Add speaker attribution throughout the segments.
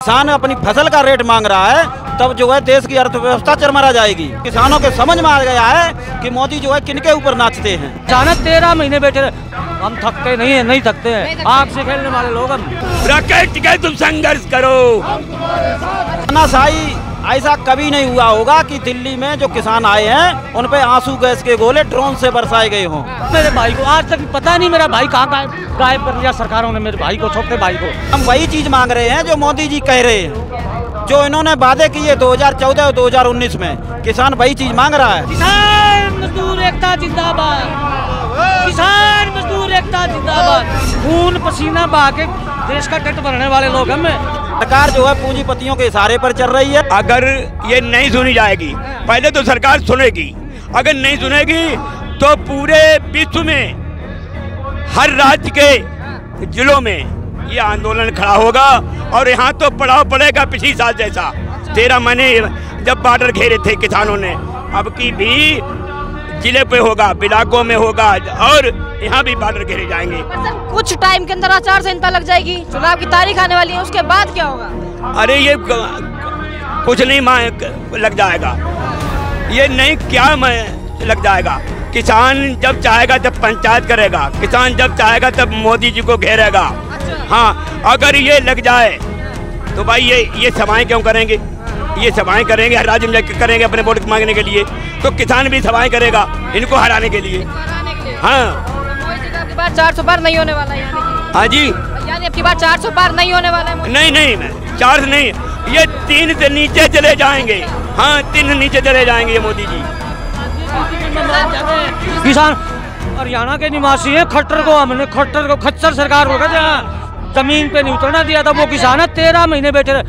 Speaker 1: किसान अपनी फसल का रेट मांग रहा है, तब जो है देश की अर्थव्यवस्था चरमरा जाएगी। किसानों के समझ में आ गया है कि मोदी जो है किनके ऊपर नाचते हैं।
Speaker 2: अचानक 13 महीने बैठे, हम थकते नहीं है, नहीं थकते हैं, आग से खेलने वाले लोग हम।
Speaker 3: रकेट के तुम संघर्ष करो।
Speaker 1: तानाशाही ऐसा कभी नहीं हुआ होगा कि दिल्ली में जो किसान आए हैं उन पे आंसू गैस के गोले ड्रोन से बरसाए गए हों।
Speaker 2: मेरे भाई को आज तक पता नहीं मेरा भाई कहाँ गायब कर लिया सरकारों ने मेरे भाई को, छोटे भाई को।
Speaker 1: हम वही चीज मांग रहे हैं जो मोदी जी कह रहे हैं, जो इन्होंने वादे किए 2014 और 2019 में, किसान वही चीज मांग रहा है।
Speaker 2: किसान मजदूर एकता जिंदाबाद, किसान मजदूर एकता जिंदाबाद। खून पसीना बहा के देश का टेट भरने वाले लोग हम।
Speaker 1: सरकार जो है पूंजीपतियों के इशारे पर चल रही है।
Speaker 3: अगर ये नहीं सुनी जाएगी, पहले तो सरकार सुनेगी, अगर नहीं सुनेगी तो पूरे विश्व में हर राज्य के जिलों में ये आंदोलन खड़ा होगा और यहाँ तो पड़ाव पड़ेगा पिछली साल जैसा। 13 महीने जब बॉर्डर घेरे थे किसानों ने, अब की भी जिले पे होगा, इलाकों में होगा और यहाँ भी बॉर्डर घेरे जाएंगे।
Speaker 4: कुछ टाइम के अंदर आचार संहिता लग जाएगी, चुनाव की तारीख आने वाली है, उसके बाद क्या होगा?
Speaker 3: अरे ये कुछ नहीं लग जाएगा, ये नहीं क्या लग जाएगा। किसान जब चाहेगा तब पंचायत करेगा, किसान जब चाहेगा तब मोदी जी को घेरेगा। हाँ, अगर ये लग जाए तो भाई ये सभाएं क्यों करेंगे? ये सभाएं करेंगे, हर राज्य में करेंगे अपने वोट मांगने के लिए, तो किसान भी सभाएं करेगा इनको हराने के लिए। हाँ,
Speaker 4: 400 पार नहीं होने वाला है।
Speaker 3: हाँ जी,
Speaker 4: यानी अब की बार 400 पार नहीं होने वाला है।
Speaker 3: नहीं 400 नहीं, ये 3 से नीचे चले जाएंगे। हाँ, 3 नीचे चले जाएंगे ये मोदी जी।
Speaker 2: किसान हरियाणा के निवासी हैं, खट्टर को हमने खच्चर सरकार होगा जहाँ जमीन पे नहीं उतरना दिया था, वो किसान है 13 महीने बैठे रहे।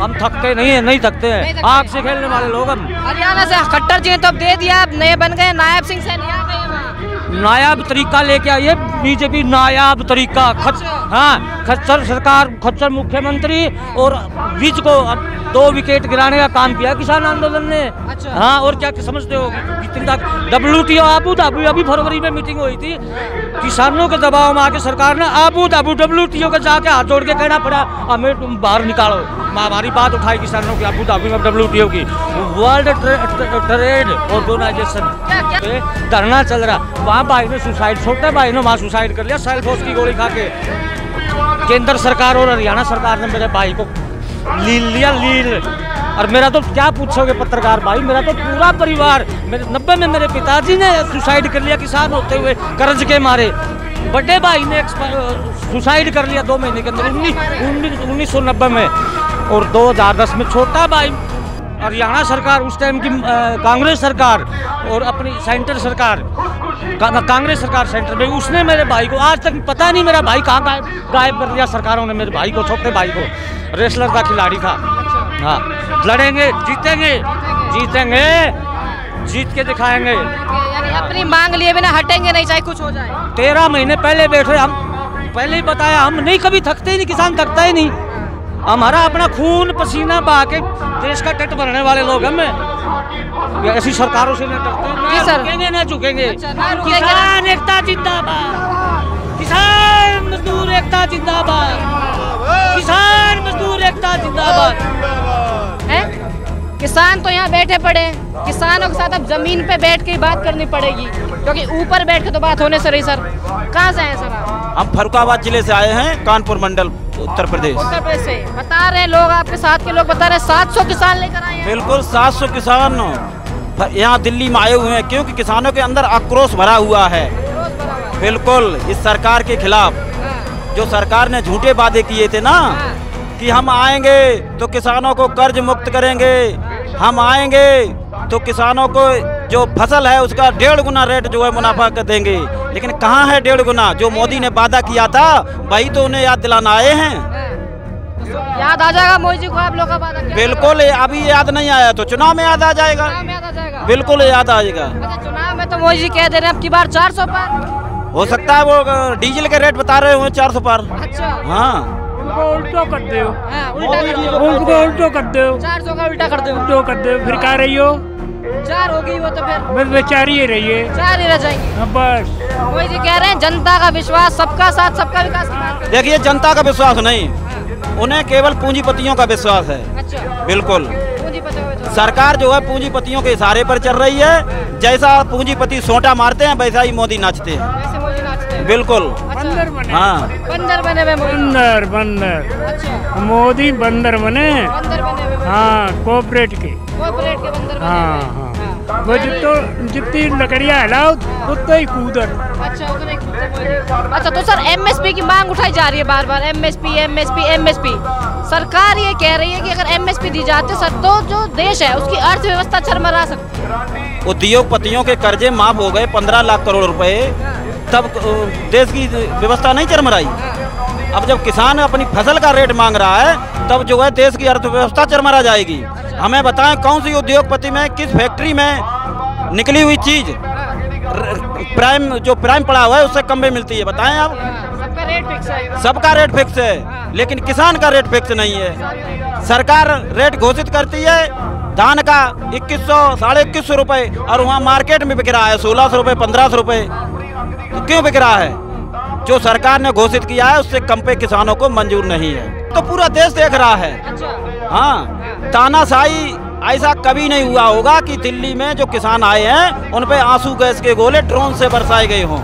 Speaker 2: हम थकते नहीं है, नहीं थकते हैं, आग से खेलने वाले लोग हम।
Speaker 4: हरियाणा से खट्टर जी ने तो अब दे दिया, अब नए बन गए, नायब सिंह सैनी आ गए।
Speaker 2: नायाब तरीका लेके आई है बीजेपी, नायाब तरीका। हाँ, खच्चर सरकार, खच्चर मुख्यमंत्री और विज को 2 विकेट गिराने का काम किया किसान आंदोलन ने। हाँ, और क्या समझते हो? WTO आबू धाबी अभी फरवरी में मीटिंग हुई थी, किसानों के दबाव में आके सरकार ने आबू धाबू WTO के जाके हाथ जोड़ के कहना पड़ा हमें तुम बाहर निकालो। हमारी बात उठाई किसानों की आबू धाबी में WTO की, वर्ल्ड ट्रेड ऑर्गेनाइजेशन धरना चल रहा। वहाँ भाई ने सुसाइड, छोटे भाई ने वहाँ सुसाइड कर लिया सेल्फोस की गोली खा के। केंद्र सरकार और हरियाणा सरकार ने मेरे भाई को लील। और मेरा तो क्या पूछोगे पत्रकार भाई, मेरा तो पूरा परिवार, मेरे 90 में मेरे पिताजी ने सुसाइड कर लिया किसान होते हुए कर्ज के मारे। बड़े भाई ने सुसाइड कर लिया 2 महीने के अंदर 1990 में। और 2010 में छोटा भाई, हरियाणा सरकार उस टाइम की कांग्रेस सरकार और अपनी सेंटर सरकार, कांग्रेस सरकार सेंटर में, उसने मेरे भाई को आज तक पता नहीं मेरा भाई कहाँ गायब कर दिया सरकारों ने मेरे भाई को, छोटे भाई को। रेसलर का खिलाड़ी था। हाँ, लड़ेंगे, जीतेंगे, जीत के दिखाएंगे।
Speaker 4: यानी अपनी मांग लिए बिना हटेंगे नहीं, चाहे कुछ हो जाए।
Speaker 2: 13 महीने पहले बैठे हम, पहले ही बताया, हम नहीं कभी थकते ही नहीं, किसान थकता ही नहीं। हमारा अपना खून पसीना बहा के देश का टेट भरने वाले लोग हम। ऐसी सरकारों से न डरते, न झुकेंगे। किसान एकता जिंदाबाद, किसान मजदूर एकता जिंदाबाद, किसान मजदूर एकता जिंदाबाद।
Speaker 4: किसान तो यहाँ बैठे पड़े, किसानों के साथ अब जमीन पे बैठ के बात करनी पड़ेगी, क्योंकि ऊपर बैठ के तो बात होने से रही। सर कहाँ से हैं सर आप?
Speaker 1: हम फरुखाबाद जिले से आए हैं, कानपुर मंडल, उत्तर प्रदेश
Speaker 4: से। बता रहे लोग, आपके साथ के लोग बता रहे 700 किसान लेकर आए हैं।
Speaker 1: बिल्कुल 700 किसान यहाँ दिल्ली में आए हुए हैं, क्योंकि किसानों के अंदर आक्रोश भरा हुआ है। बिल्कुल इस सरकार के खिलाफ, जो सरकार ने झूठे वादे किए थे ना कि हम आएंगे तो किसानों को कर्ज मुक्त करेंगे, हम आएंगे तो किसानों को जो फसल है उसका 1.5 गुना रेट जो है मुनाफा कर देंगे। लेकिन कहाँ है 1.5 गुना? जो मोदी ने वादा किया था वही तो उन्हें याद दिलाना आए हैं।
Speaker 4: याद आ जाएगा मोदी जी को आप लोग का वादा?
Speaker 1: बिल्कुल, अभी याद नहीं आया तो चुनाव में याद आ जाएगा। बिल्कुल याद आएगा।
Speaker 4: चुनाव में तो मोदी जी कह दे रहे हैं अब की बार 400 पार
Speaker 1: हो सकता है। वो डीजल के रेट बता रहे हुए 400 पार।
Speaker 4: अच्छा,
Speaker 1: हाँ,
Speaker 5: उल्टो कर दो,
Speaker 4: उल्टो
Speaker 5: कर दो,
Speaker 4: 400 का उल्टा कर दो,
Speaker 5: उल्टो कर दो। फिर कह रही हो
Speaker 4: 4 होगी वो तो फिर
Speaker 5: बस 4 ही रही है,
Speaker 4: 4 ही रह जाएंगे
Speaker 5: बस।
Speaker 4: मोदी जी कह रहे हैं जनता का विश्वास, सबका साथ सबका विकास की बात कर रहे हैं।
Speaker 1: देखिए जनता का विश्वास नहीं, उन्हें केवल पूंजीपतियों का विश्वास है।
Speaker 4: अच्छा,
Speaker 1: बिल्कुल,
Speaker 4: पूंजीपति हुए तो
Speaker 1: सरकार जो है पूंजीपतियों के इशारे पर चल रही है। जैसा पूंजीपति सोंटा मारते हैं वैसा ही मोदी नाचते हैं।
Speaker 4: वैसे मोदी नाचते हैं।
Speaker 1: बिल्कुल,
Speaker 5: बंदर बने।
Speaker 1: हाँ,
Speaker 4: बंदर बने हुए मोदी।
Speaker 5: बंदर बंदर
Speaker 4: अच्छा,
Speaker 5: मोदी बंदर बने।
Speaker 4: बंदर बने हुए मोदी।
Speaker 5: हाँ, कॉर्पोरेट के।
Speaker 4: कॉर्पोरेट के बंदर बने
Speaker 5: हाँ
Speaker 4: हुए।
Speaker 5: हाँ,
Speaker 4: हाँ।
Speaker 5: वो जितनी लकड़ियाँ हिलाओ उतना ही कूदत।
Speaker 4: अच्छा, उतने खुद मोदी। अच्छा, तो सर एमएसपी की मांग उठाई जा रही है बार बार, एमएसपी एमएसपी एमएसपी। सरकार ये कह रही है कि अगर एमएसपी दी जाती सर तो जो देश है उसकी अर्थव्यवस्था चरमरा सकती है।
Speaker 1: उद्योगपतियों के कर्जे माफ हो गए 15 लाख करोड़ रुपए, तब देश की व्यवस्था नहीं चरमराई। अब जब किसान अपनी फसल का रेट मांग रहा है तब जो है देश की अर्थव्यवस्था चरमरा जाएगी। हमें बताएं कौन सी उद्योगपति में, किस फैक्ट्री में निकली हुई चीज प्राइम पड़ा हुआ है उससे कम में मिलती है, बताएं आप।
Speaker 4: सबका रेट फिक्स है।
Speaker 1: सबका रेट फिक्स है, लेकिन किसान का रेट फिक्स नहीं है। सरकार रेट घोषित करती है धान का 2100 साढ़े 2100 रुपए, और वहाँ मार्केट में बिक रहा है 1600 रुपए 1500 रुपए। तो क्यों बिक रहा है? जो सरकार ने घोषित किया है उससे कम पे किसानों को मंजूर नहीं है। तो पूरा देश देख रहा है।
Speaker 4: अच्छा,
Speaker 1: हाँ, तानाशाही ऐसा कभी नहीं हुआ होगा कि दिल्ली में जो किसान आए हैं उन पे आंसू गैस के गोले ड्रोन से बरसाए गए हों।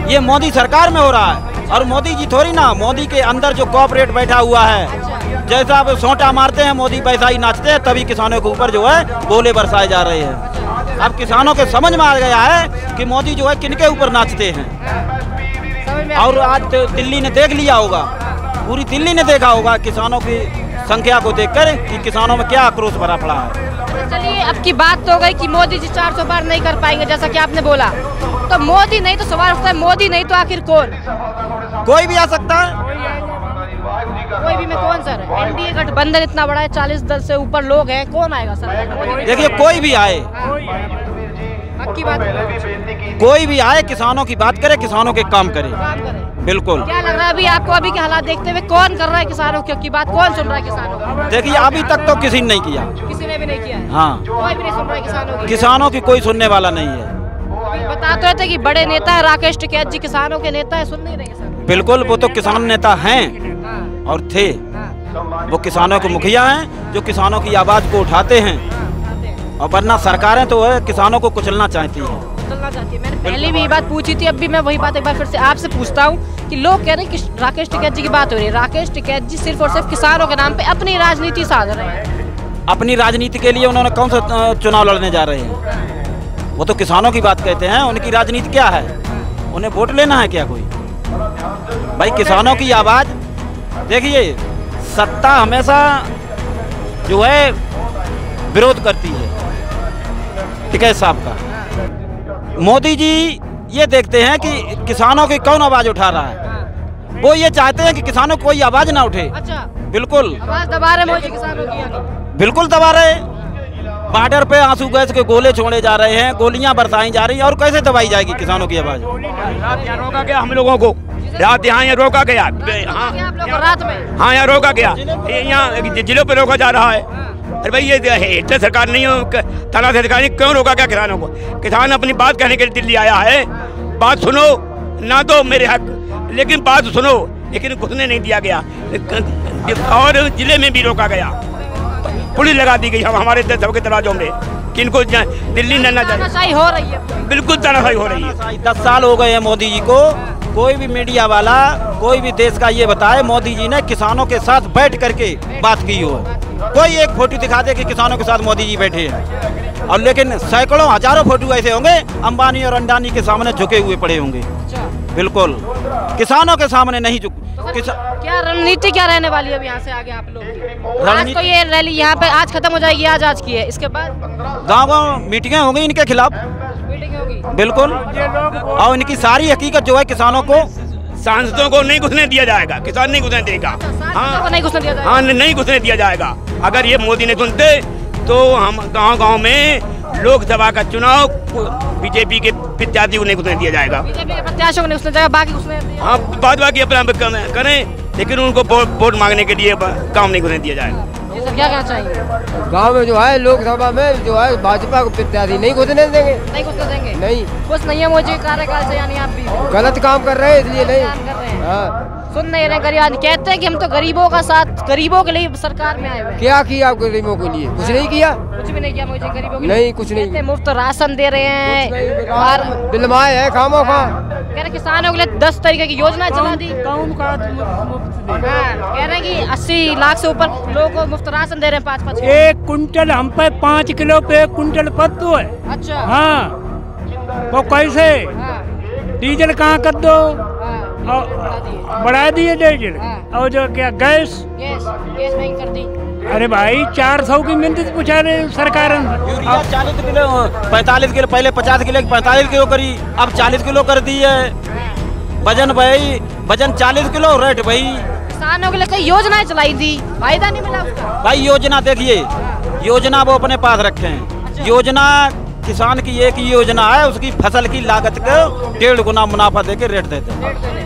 Speaker 1: ये मोदी सरकार में हो रहा है। और मोदी जी थोड़ी ना, मोदी के अंदर जो कॉर्पोरेट बैठा हुआ है, जैसा वो सोंटा मारते हैं मोदी वैसा ही नाचते हैं, तभी किसानों के ऊपर जो है गोले बरसाए जा रहे हैं। अब किसानों के समझ में आ गया है कि मोदी जो है किनके ऊपर नाचते हैं। और आज तो दिल्ली ने देख लिया होगा, पूरी दिल्ली ने देखा होगा किसानों की संख्या को देखकर कि किसानों में क्या आक्रोश भरा पड़ा है।
Speaker 4: चलिए अब की बात तो हो गई कि मोदी जी 400 पार नहीं कर पाएंगे जैसा कि आपने बोला, तो मोदी नहीं तो सवाल उठता है मोदी नहीं तो आखिर कौन?
Speaker 1: कोई भी आ सकता है।
Speaker 4: कोई भी में कौन सर? एनडीए गठबंधन इतना बड़ा है, 40 दल से ऊपर लोग हैं, कौन आएगा सर?
Speaker 1: देखिए कोई भी आए,
Speaker 4: अब की बात
Speaker 1: कोई भी आए, किसानों की बात करे, किसानों के काम करे।
Speaker 4: काम करे।
Speaker 1: बिल्कुल।
Speaker 4: क्या लग रहा है अभी आपको, अभी के हालात देखते हुए कौन कर रहा है किसानों की बात, कौन सुन रहा है किसानों को?
Speaker 1: देखिए अभी तक तो किसी ने नहीं किया।
Speaker 4: किसी ने भी नहीं किया है।
Speaker 1: हाँ,
Speaker 4: कोई भी नहीं सुन रहा है किसानों की।
Speaker 1: किसानों की कोई सुनने वाला नहीं है।
Speaker 4: अभी बता तो रहे थे कि बड़े नेता है राकेश टिकैत जी, किसानों के नेता है, सुन नहीं रहे किसान।
Speaker 1: बिल्कुल, वो तो किसान नेता हैं
Speaker 4: हाँ,
Speaker 1: और थे।
Speaker 4: हाँ,
Speaker 1: वो किसानों के मुखिया हैं जो किसानों की आवाज को उठाते हैं।
Speaker 4: आते हैं।
Speaker 1: और वरना सरकारें तो है किसानों को कुचलना चाहती हैं।
Speaker 4: चलना चाहती है। मैंने पहले भी ये बात पूछी थी, अब भी मैं वही बात एक बार फिर से आपसे पूछता हूँ कि लोग कह रहे हैं कि राकेश टिकैत जी की बात हो रही है, राकेश टिकैत जी सिर्फ और सिर्फ किसानों के नाम पे अपनी राजनीति साध रहे हैं।
Speaker 1: अपनी राजनीति के लिए उन्होंने कौन सा चुनाव लड़ने जा रहे हैं? वो तो किसानों की बात कहते हैं। उनकी राजनीति क्या है? उन्हें वोट लेना है क्या कोई? भाई किसानों की आवाज, देखिए सत्ता हमेशा जो है विरोध करती है टिकैत साहब का। मोदी जी ये देखते हैं कि किसानों की कौन आवाज उठा रहा है। वो ये चाहते हैं कि किसानों की कोई आवाज ना उठे।
Speaker 4: अच्छा,
Speaker 1: बिल्कुल,
Speaker 4: आवाज दबा रहे मोदी किसानों की यहाँ की।
Speaker 1: बिल्कुल दबा रहे। बॉर्डर पे आंसू गैस के गोले छोड़े जा रहे हैं, गोलियां बरसाई जा रही हैं, और कैसे दबाई जाएगी किसानों की आवाज?
Speaker 3: रात यहाँ रोका गया हम लोगों को, रात यहाँ रोका गया। हाँ
Speaker 4: आप लोग को रात में
Speaker 3: हाँ, यहाँ रोका गया, यहाँ जिलों पे रोका जा रहा है। अरे भाई ये हिटलर सरकार नहीं हो, ताना सरकार नहीं, क्यों रोका क्या किसानों को? किसान अपनी बात कहने के लिए दिल्ली आया है। बात सुनो, ना दो मेरे हक, लेकिन बात सुनो। लेकिन घुसने नहीं दिया गया और जिले में भी रोका गया, पुलिस लगा दी गई हमारे सबके दरवाजों में कि इनको दिल्ली न जाए।
Speaker 4: तानाशाही हो रही है,
Speaker 3: बिल्कुल तानाशाही हो रही है।
Speaker 1: 10 साल हो गए हैं मोदी जी को। कोई भी मीडिया वाला, कोई भी देश का ये बताए मोदी जी ने किसानों के साथ बैठ करके बात की हो। कोई एक फोटो दिखा दे कि किसानों के साथ मोदी जी बैठे हैं। और लेकिन सैकड़ों हजारों फोटो ऐसे होंगे अंबानी और अंडानी के सामने झुके हुए पड़े होंगे। बिल्कुल, किसानों के सामने नहीं झुक।
Speaker 4: क्या रणनीति क्या रहने वाली है अब यहाँ से आगे आप लोग की? आज तो ये रैली यहाँ पे आज खत्म हो जाएगी, आज की है, इसके बाद
Speaker 1: गाँव मीटिंगें होंगी इनके खिलाफ।
Speaker 4: मीटिंग होगी।
Speaker 1: बिल्कुल, और इनकी सारी हकीकत जो है किसानों को,
Speaker 3: सांसदों को नहीं घुसने दिया जाएगा, किसान नहीं घुसने देगा।
Speaker 4: हाँ, नहीं घुसने दिया जाएगा।
Speaker 3: हाँ, नहीं घुसने दिया जाएगा। अगर ये मोदी ने सुनते तो हम गांव-गांव में लोकसभा का चुनाव बीजेपी के प्रत्याशी को नहीं घुसने दिया जाएगा।
Speaker 4: बीजेपी के प्रत्याशियों को नहीं घुसने जाएगा, बाकी घुसने
Speaker 3: हाँ, बाकी अपना करें, लेकिन उनको वोट मांगने के लिए काम नहीं घुसने दिया जाएगा।
Speaker 4: जी सर, क्या कहना चाहिए?
Speaker 6: गांव में जो है लोकसभा में जो है भाजपा को प्रत्याशी नहीं घुसने देंगे।
Speaker 4: नहीं घुसने देंगे?
Speaker 6: नहीं,
Speaker 4: कुछ नहीं है मोदी कार्यकाल से, यानी आप भी
Speaker 6: गलत काम कर रहे हैं इसलिए नहीं।
Speaker 4: कर रहे हैं।
Speaker 6: हाँ,
Speaker 4: सुन नहीं रहे गरीब आदमी, कहते हैं कि हम तो गरीबों का साथ, गरीबों के लिए सरकार में आए हुए हैं।
Speaker 6: क्या किया गरीबों के लिए? कुछ नहीं किया,
Speaker 4: कुछ भी नहीं किया मुझे गरीबों के लिए।
Speaker 6: नहीं कुछ नहीं।
Speaker 4: कहते हैं मुफ्त राशन दे रहे हैं और
Speaker 6: बिलमाए है खामो खा।
Speaker 4: कह रहे किसानों के लिए 10 तरीके की योजना चला दी।
Speaker 5: कौन का मुफ्त दे?
Speaker 4: हाँ, कह रहे हैं कि 80 लाख से ऊपर लोगों को मुफ्त राशन दे रहे हैं 5-5 किलो।
Speaker 5: 1 कुंटल हम पे 5 किलो पे 1 कुंटल पत्तू है।
Speaker 4: अच्छा।
Speaker 5: हाँ, वो कैसे?
Speaker 4: हाँ,
Speaker 5: डीजल कहाँ कर दो,
Speaker 4: हाँ,
Speaker 5: और बढ़ा दिए डीजल।
Speaker 4: हाँ।
Speaker 5: और जो क्या गैस,
Speaker 4: गैस महंगी कर दी।
Speaker 5: अरे भाई 400 की मिन्नत पूछा रहे सरकार।
Speaker 1: यूरिया 40 किलो 45 किलो, पहले 50 किलो 45 किलो करी, अब 40 किलो कर दी है। वजन भाई, वजन 40 किलो, रेट भाई।
Speaker 4: किसानों के लिए कई योजनाएं चलाई थी, फायदा नहीं मिला उसका।
Speaker 1: भाई योजना देखिए, योजना वो अपने पास रखे हैं। योजना किसान की एक ही योजना है, उसकी फसल की लागत को 1.5 गुना मुनाफा देके रेट देते हैं।